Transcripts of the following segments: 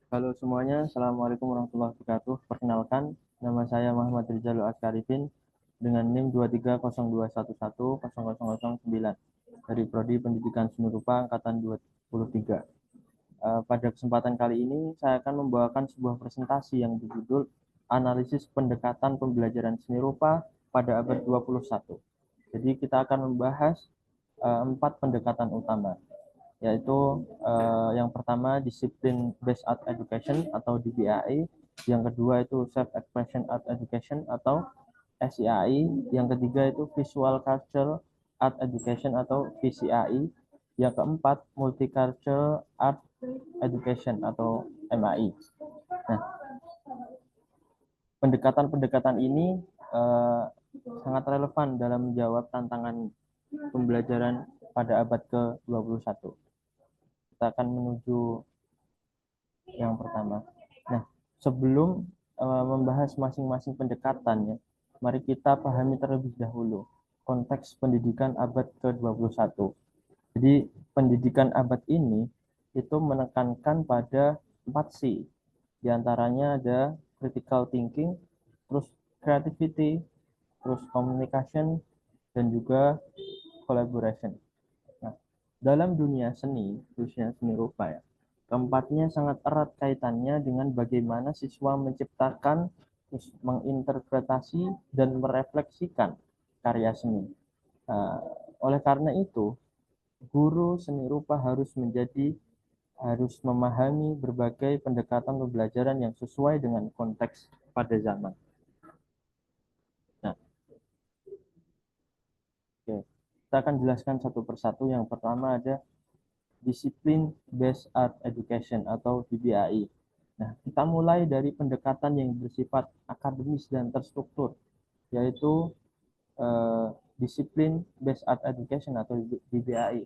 Halo semuanya, Assalamualaikum warahmatullahi wabarakatuh. Perkenalkan, nama saya Muhammad Rizalul Askarifin dengan NIM 23021100009 dari Prodi Pendidikan Seni Rupa Angkatan 23. Pada kesempatan kali ini, saya akan membawakan sebuah presentasi yang berjudul Analisis Pendekatan Pembelajaran Seni Rupa pada abad 21. Jadi kita akan membahas 4 pendekatan utama, yaitu yang pertama disiplin based art education atau DBAE, yang kedua itu self expression art education atau SEAI, yang ketiga itu visual culture art education atau VCAI, yang keempat multicultural art education atau MAI. Nah, pendekatan-pendekatan ini eh, sangat relevan dalam menjawab tantangan pembelajaran pada abad ke-21. Kita akan menuju yang pertama. Nah, sebelum membahas masing-masing pendekatannya, mari kita pahami terlebih dahulu konteks pendidikan abad ke-21. Jadi, pendidikan abad ini itu menekankan pada 4C. Di antaranya ada critical thinking, terus creativity, terus communication, dan juga collaboration. Nah, dalam dunia seni rupa ya, keempatnya sangat erat kaitannya dengan bagaimana siswa menciptakan, terus menginterpretasi, dan merefleksikan karya seni. Nah, oleh karena itu, guru seni rupa harus memahami berbagai pendekatan pembelajaran yang sesuai dengan konteks pada zaman. Nah, oke. Kita akan jelaskan satu persatu. Yang pertama ada disiplin based art education atau DBAI. Nah, kita mulai dari pendekatan yang bersifat akademis dan terstruktur, yaitu disiplin based art education atau DBAI.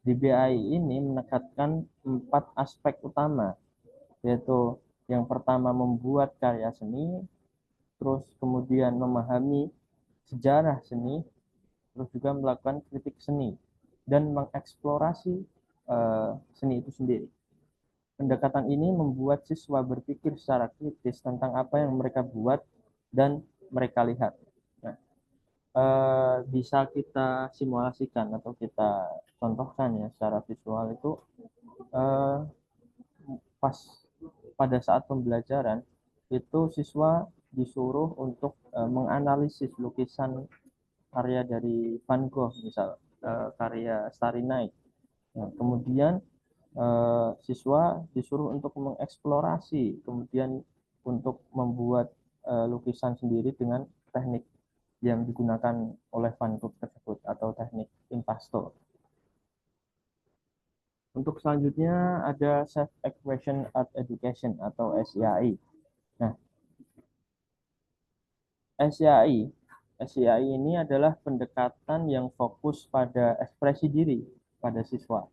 DBAI ini menekankan 4 aspek utama, yaitu yang pertama membuat karya seni, terus kemudian memahami sejarah seni, terus juga melakukan kritik seni dan mengeksplorasi seni itu sendiri. Pendekatan ini membuat siswa berpikir secara kritis tentang apa yang mereka buat dan mereka lihat. Nah, bisa kita simulasikan atau kita contohkan ya secara visual itu, eh, pas pada saat pembelajaran itu siswa disuruh untuk menganalisis lukisan karya dari Van Gogh, misal karya Starry Night. Nah, kemudian siswa disuruh untuk mengeksplorasi, kemudian untuk membuat lukisan sendiri dengan teknik yang digunakan oleh Van Gogh tersebut atau teknik impasto. Untuk selanjutnya ada Self Expression Art Education atau SEAI. Nah, SEAI SEAI ini adalah pendekatan yang fokus pada ekspresi diri pada siswa.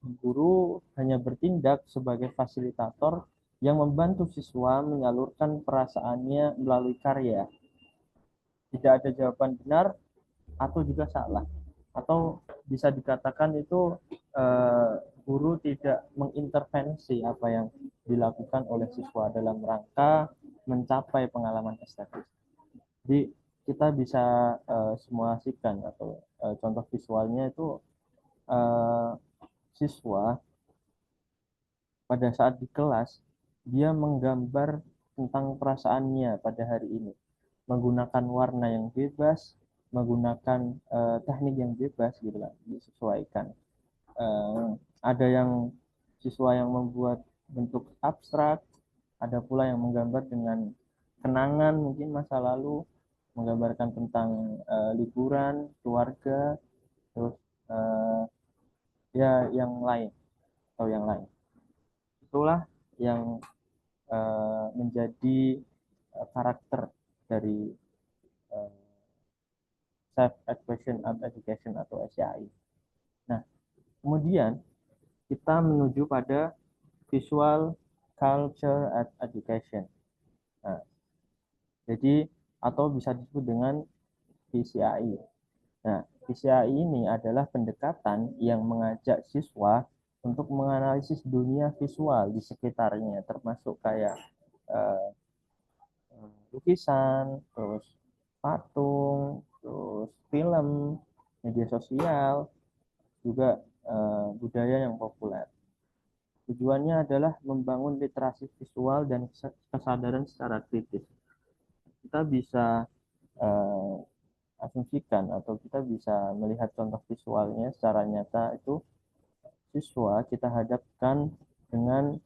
Guru hanya bertindak sebagai fasilitator yang membantu siswa menyalurkan perasaannya melalui karya. Tidak ada jawaban benar atau juga salah. Atau bisa dikatakan itu eh, guru tidak mengintervensi apa yang dilakukan oleh siswa dalam rangka mencapai pengalaman estetis. Jadi kita bisa simulasikan atau contoh visualnya itu, eh, siswa pada saat di kelas dia menggambar tentang perasaannya pada hari ini menggunakan warna yang bebas, menggunakan teknik yang bebas gitu lah, disesuaikan. Ada yang siswa yang membuat bentuk abstrak, ada pula yang menggambar dengan kenangan mungkin masa lalu, menggambarkan tentang liburan keluarga, terus uh, ya yang lain atau yang lain. Itulah yang menjadi karakter dari uh, self expression art education atau SCI. Nah, kemudian kita menuju pada visual culture art education. Nah, jadi atau bisa disebut dengan VCAI. Nah, VCAI ini adalah pendekatan yang mengajak siswa untuk menganalisis dunia visual di sekitarnya, termasuk kayak uh, lukisan, terus patung, terus film, media sosial, juga budaya yang populer. Tujuannya adalah membangun literasi visual dan kesadaran secara kritis. Kita bisa uh, asumsikan atau kita bisa melihat contoh visualnya secara nyata itu siswa kita hadapkan dengan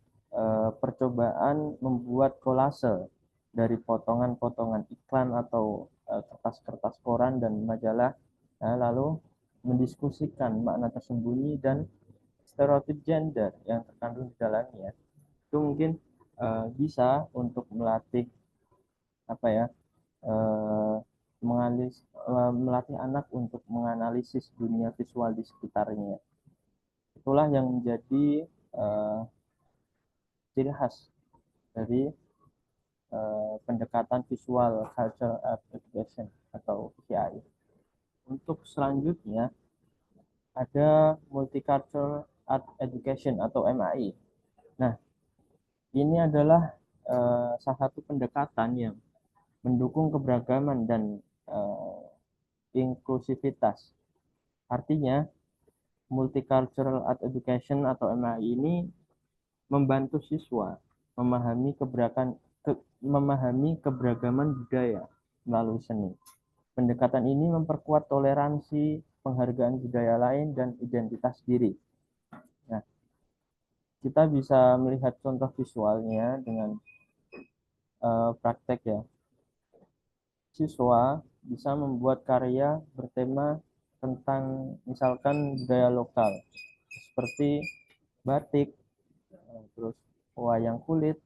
percobaan membuat kolase dari potongan-potongan iklan atau kertas-kertas koran dan majalah, lalu mendiskusikan makna tersembunyi dan stereotip gender yang terkandung di dalamnya. Itu mungkin bisa untuk melatih apa ya, eh, melatih anak untuk menganalisis dunia visual di sekitarnya. Itulah yang menjadi uh, ciri khas dari pendekatan visual culture art education atau VCI. Untuk selanjutnya ada multicultural art education atau MAI. Nah, ini adalah salah satu pendekatan yang mendukung keberagaman dan inklusivitas. Artinya, multicultural art education atau MAI ini membantu siswa memahami keberagaman budaya melalui seni. Pendekatan ini memperkuat toleransi, penghargaan budaya lain, dan identitas diri. Nah, kita bisa melihat contoh visualnya dengan praktek ya. Siswa bisa membuat karya bertema tentang misalkan budaya lokal seperti batik, terus wayang kulit,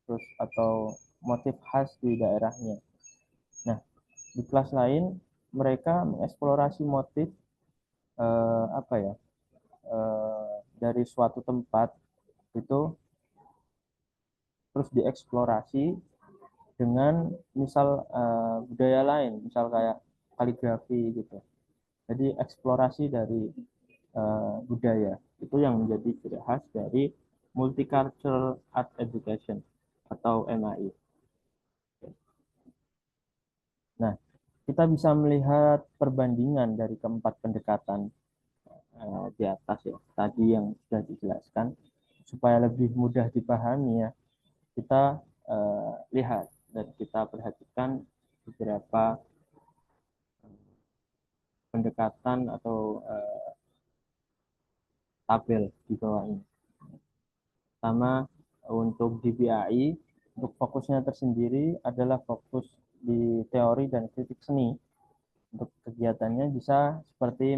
terus atau motif khas di daerahnya. Nah, di kelas lain mereka mengeksplorasi motif apa ya, dari suatu tempat itu terus dieksplorasi dengan misal budaya lain, misal kayak kaligrafi gitu. Jadi eksplorasi dari budaya itu yang menjadi ciri khas dari multicultural art education atau MAI. Nah, kita bisa melihat perbandingan dari keempat pendekatan di atas ya, tadi yang sudah dijelaskan, supaya lebih mudah dipahami ya. Kita lihat dan kita perhatikan beberapa pendekatan atau tabel di bawah ini. Pertama, untuk DBAI, untuk fokusnya tersendiri adalah fokus di teori dan kritik seni. Untuk kegiatannya bisa seperti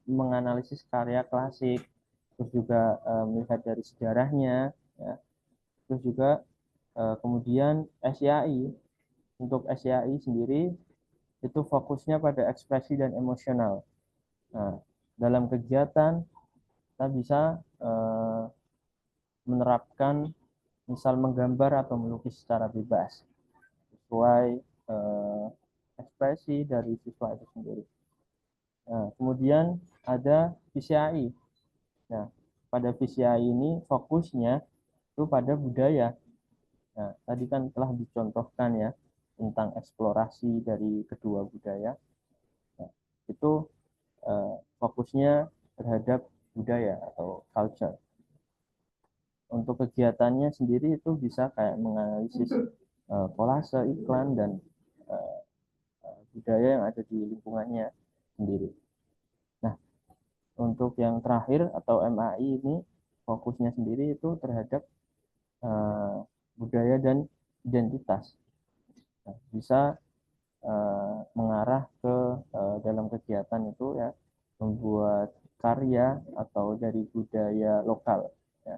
menganalisis karya klasik, terus juga melihat dari sejarahnya, ya. Terus juga kemudian SIAI. Untuk SIAI sendiri itu fokusnya pada ekspresi dan emosional. Nah, dalam kegiatan kita bisa menerapkan misal menggambar atau melukis secara bebas sesuai ekspresi dari siswa itu sendiri. Nah, kemudian ada VCI. Nah, pada VCI ini fokusnya itu pada budaya. Nah, tadi kan telah dicontohkan ya tentang eksplorasi dari kedua budaya. Nah, itu fokusnya terhadap budaya atau culture. Untuk kegiatannya sendiri itu bisa kayak menganalisis kolase, iklan, dan budaya yang ada di lingkungannya sendiri. Nah, untuk yang terakhir atau MAI ini fokusnya sendiri itu terhadap budaya dan identitas. Nah, bisa mengarah ke dalam kegiatan itu ya membuat karya atau dari budaya lokal ya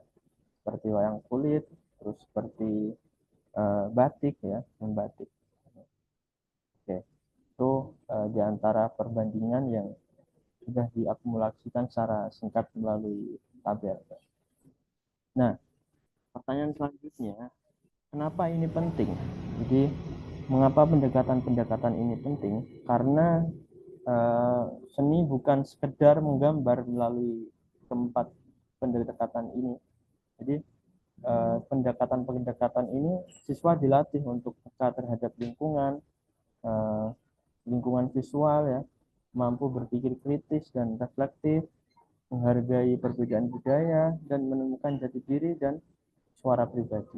seperti wayang kulit, terus seperti batik ya, membatik. Oke, itu di antara perbandingan yang sudah diakumulasikan secara singkat melalui tabel. Nah, pertanyaan selanjutnya, kenapa ini penting? Jadi, mengapa pendekatan-pendekatan ini penting? Karena seni bukan sekedar menggambar melalui keempat pendekatan ini. Jadi pendekatan-pendekatan ini siswa dilatih untuk peka terhadap lingkungan, eh, lingkungan visual ya, mampu berpikir kritis dan reflektif, menghargai perbedaan budaya, dan menemukan jati diri dan suara pribadi.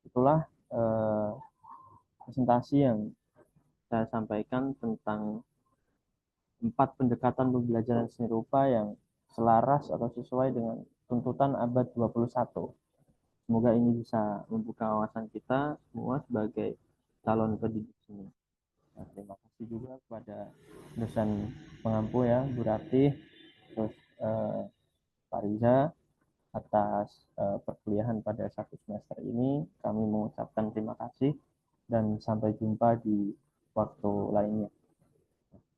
Itulah eh, presentasi yang saya sampaikan tentang 4 pendekatan pembelajaran seni rupa yang selaras atau sesuai dengan tuntutan abad 21. Semoga ini bisa membuka wawasan kita semua sebagai calon pendidik seni. Nah, terima kasih juga kepada dosen pengampu ya, Bu Ratih, terus Pak Riza atas perkuliahan pada 1 semester ini. Kami mengucapkan terima kasih dan sampai jumpa di waktu lainnya.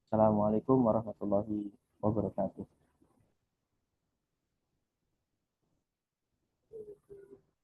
Assalamualaikum warahmatullahi wabarakatuh.